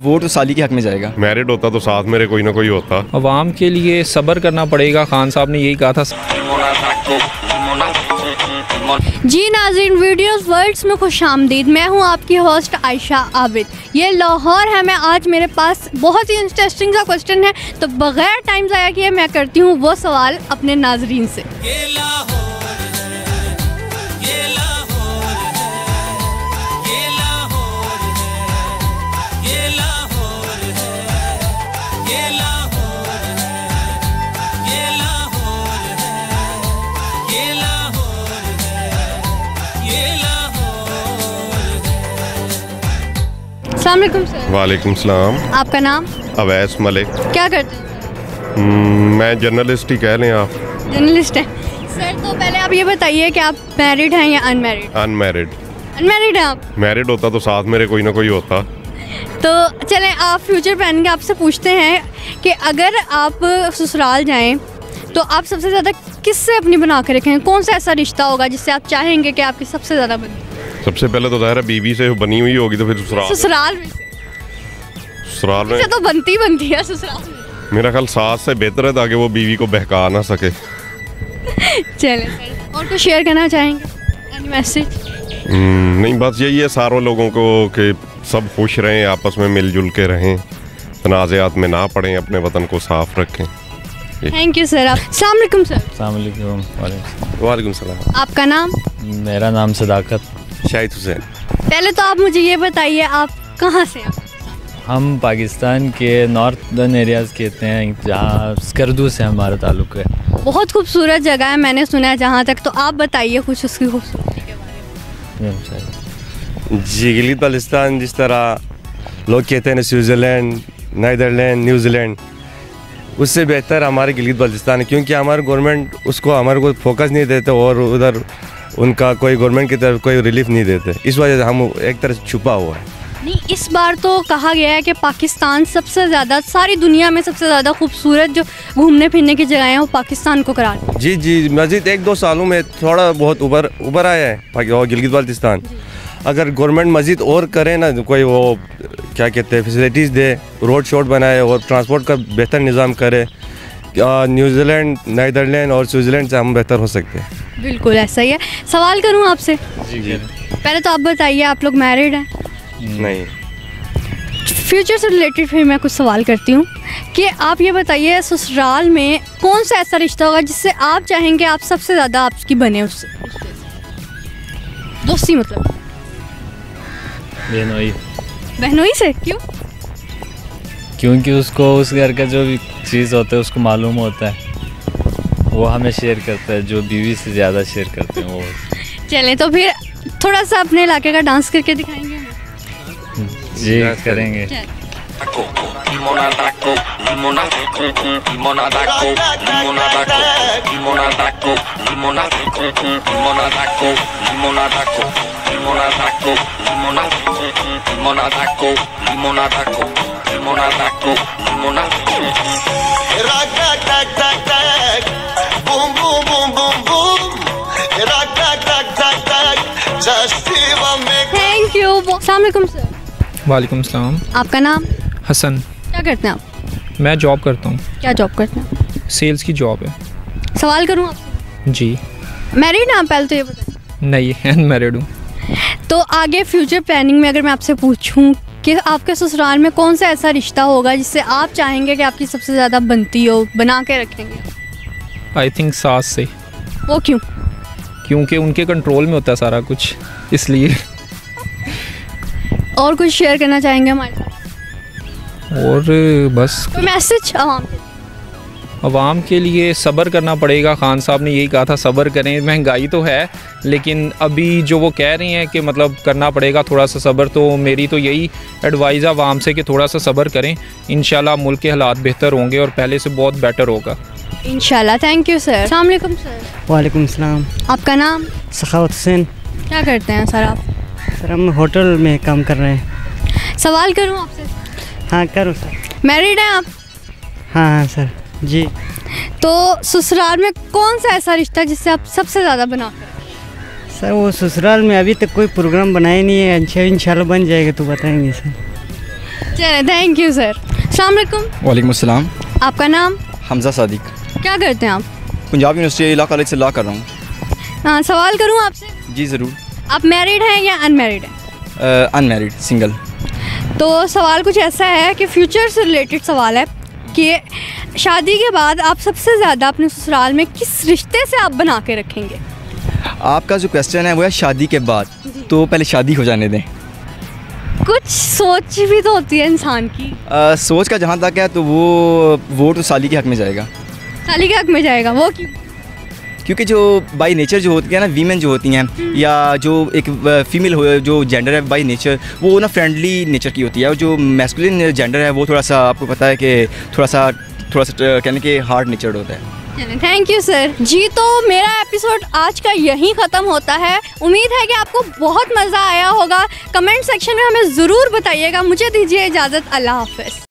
Vote तो साली के हक में जाएगा। मैरिड होता तो साथ मेरे कोई ना कोई होता। अवाम के लिए सब्र करना पड़ेगा, खान साहब ने यही कहा था। जी नाज़रीन, वीडियोस वर्ल्ड्स में खुशामदीद। मैं हूं आपकी होस्ट आयशा आबिद। ये लाहौर है। मैं आज मेरे पास बहुत ही इंटरेस्टिंग सा क्वेश्चन है, तो बगैर टाइम ज़ाया किए मैं करती हूं वो सवाल अपने नाजरीन से। अस्सलाम वालेकुम सर। वालेकुम सलाम। आपका नाम? अवैस मलिक। क्या करते हैं? मैं जर्नलिस्ट ही कह लें आप। जर्नलिस्ट है सर। तो पहले आप ये बताइए कि आप मैरिड हैं या अनमैरिड? अनमैरिड। अनमैरिड हैं आप? मैरिड होता तो साथ मेरे कोई ना कोई होता। तो चलें, आप फ्यूचर प्लानिंग आपसे पूछते हैं कि अगर आप ससुराल जाएं तो आप सबसे ज़्यादा किससे अपनी बना के रखें? कौन सा ऐसा रिश्ता होगा जिससे आप चाहेंगे कि आपकी सबसे ज़्यादा बने? सबसे पहले तो ज़ाहिर है बीवी से बनी हुई होगी, तो फिर ससुराल में तो बनती है ससुराल में। मेरा ख्याल सास से बेहतर है, ताकि वो बीवी को बहका ना सके। चलें सर, और कुछ शेयर करना चाहेंगे? Any message? नहीं, बस यही है सारों लोगों को कि सब खुश रहें, आपस में मिलजुल के रहें, तनाज़ात में ना पड़ें, अपने वतन को साफ रखें। Thank you sir. अस्सलाम वालेकुम सर। अस्सलाम वालेकुम। वालेकुम सलाम। आपका नाम? मेरा नाम सदाकत शाहिद हुसैन। पहले तो आप मुझे ये बताइए, आप कहाँ से हैं? हम पाकिस्तान के नॉर्थर्न एरियाज़ कहते हैं, जहाँ स्कर्दू से हमारा ताल्लुक़ है। बहुत खूबसूरत जगह है, मैंने सुना है जहाँ तक। तो आप बताइए कुछ उसकी खूबसूरती के बारे में। जी, गिलगित बाल्टिस्तान जिस तरह लोग कहते हैं स्विट्ज़रलैंड, नीदरलैंड, न्यूजीलैंड, उससे बेहतर हमारे गिलगित बाल्टिस्तान है, क्योंकि हमारे गवर्नमेंट उसको हमारे को फोकस नहीं देते और उधर उनका कोई गवर्नमेंट की तरफ कोई रिलीफ नहीं देते। इस वजह से हम एक तरह से छुपा हुआ है। नहीं, इस बार तो कहा गया है कि पाकिस्तान सबसे ज़्यादा, सारी दुनिया में सबसे ज़्यादा खूबसूरत जो घूमने फिरने की जगह हैं वो पाकिस्तान को करार दिया। जी, मज़ीद 1-2 सालों में थोड़ा बहुत उभर आया है और गिलगित बाल्टिस्तान। अगर गवर्नमेंट मज़ीद और करे ना, कोई वो क्या कहते हैं फैसिलिटीज़ दे, रोड शोड बनाए और ट्रांसपोर्ट का बेहतर निज़ाम करे, न्यूजीलैंड, नीदरलैंड और स्विट्ज़रलैंड से हम बेहतर हो सकते हैं। बिल्कुल ऐसा ही है। सवाल करूं आपसे? जी। पहले तो आप बताइए, आप लोग मैरिड हैं? नहीं। फ्यूचर से रिलेटेड फिर मैं कुछ सवाल करती हूँ कि आप ये बताइए, ससुराल में कौन सा ऐसा रिश्ता होगा जिससे आप चाहेंगे आप सबसे ज़्यादा आपकी बने उससे दोस्ती, मतलब बहनोई से? क्यों? क्योंकि उसको उस घर का जो भी चीज़ होता है उसको मालूम होता है, वो हमें शेयर करता है, जो बीवी से ज़्यादा शेयर करते हैं वो। चलें, तो फिर थोड़ा सा अपने इलाके का डांस करके दिखाएंगे? जी करेंगे। Thank you. अस्सलाम वालेकुम सर। वालेकुम सलाम। आपका नाम? हसन। क्या करते हैं आप? मैं जॉब करता हूँ। क्या जॉब करते हैं? सेल्स की जॉब है। सवाल करूँ आपसे? जी। मैरिड हैं आप? पहले तो ये बताइए। नहीं, अनमैरिड हूँ। तो आगे फ्यूचर प्लानिंग में अगर मैं आपसे पूछूं कि आपके ससुराल में कौन सा ऐसा रिश्ता होगा जिससे आप चाहेंगे कि आपकी सबसे ज़्यादा बनती हो, बना के रखेंगे? आई थिंक सास से। वो क्यों? क्योंकि उनके कंट्रोल में होता है सारा कुछ, इसलिए। और कुछ शेयर करना चाहेंगे हमारे साथ? और बस कोई मैसेज अवाम के लिए सब्र करना पड़ेगा, खान साहब ने यही कहा था सब्र करें। महंगाई तो है, लेकिन अभी जो वो कह रही हैं कि मतलब करना पड़ेगा थोड़ा सा सब्र, तो मेरी तो यही एडवाइस है अवाम से कि थोड़ा सा सब्र करें। इंशाल्लाह मुल्क के हालात बेहतर होंगे और पहले से बहुत बेटर होगा इंशाल्लाह। Thank you sir. अस्सलाम वालेकुम सर। वालेकुम सलाम। आपका नाम? सखावत हुसैन। क्या करते हैं सर आप? सर हम होटल में काम कर रहे हैं। सवाल करूं आपसे? हाँ करो सर। मैरिड हैं आप? हाँ सर। जी। तो ससुराल में कौन सा ऐसा रिश्ता जिससे आप सबसे ज़्यादा बना? सर वो ससुराल में अभी तक कोई प्रोग्राम बनाया नहीं है, इंशाल्लाह बन जाएगा तो बताएंगे सर। चले, थैंक यू सर। अस्सलाम वालेकुम। वालेकुम अस्सलाम। आपका नाम? हमजा सादिक। क्या करते हैं आप? पंजाब यूनिवर्सिटी लॉ कॉलेज से लॉ कर रहा हूँ। सवाल करूँ आपसे? जी ज़रूर। आप मैरिड हैं या अनमैरिड हैं? Unmarried, single. तो सवाल कुछ ऐसा है कि फ्यूचर से रिलेटेड सवाल है कि शादी के बाद आप सबसे ज़्यादा अपने ससुराल में किस रिश्ते से आप बना के रखेंगे? आपका जो क्वेश्चन है वो है शादी के बाद, तो पहले शादी हो जाने दें। कुछ सोच भी तो होती है इंसान की। सोच का जहाँ तक है तो वो वोट तो साली के हक़ में जाएगा। साली के हक़ में जाएगा, वो क्यों? क्योंकि जो बाई नेचर जो होती है ना, वीमेन जो होती हैं या जो एक फीमेल हो, जो जेंडर है बाई नेचर, वो ना फ्रेंडली नेचर की होती है, और जो मैस्कुलिन जेंडर है वो थोड़ा सा, आपको पता है कि थोड़ा सा कहने के हार्ड नेचर्ड होता है। चलें, थैंक यू सर। जी, तो मेरा एपिसोड आज का यहीं ख़त्म होता है। उम्मीद है कि आपको बहुत मज़ा आया होगा। कमेंट सेक्शन में हमें ज़रूर बताइएगा। मुझे दीजिए इजाज़त। अल्लाह हाफ़िज़।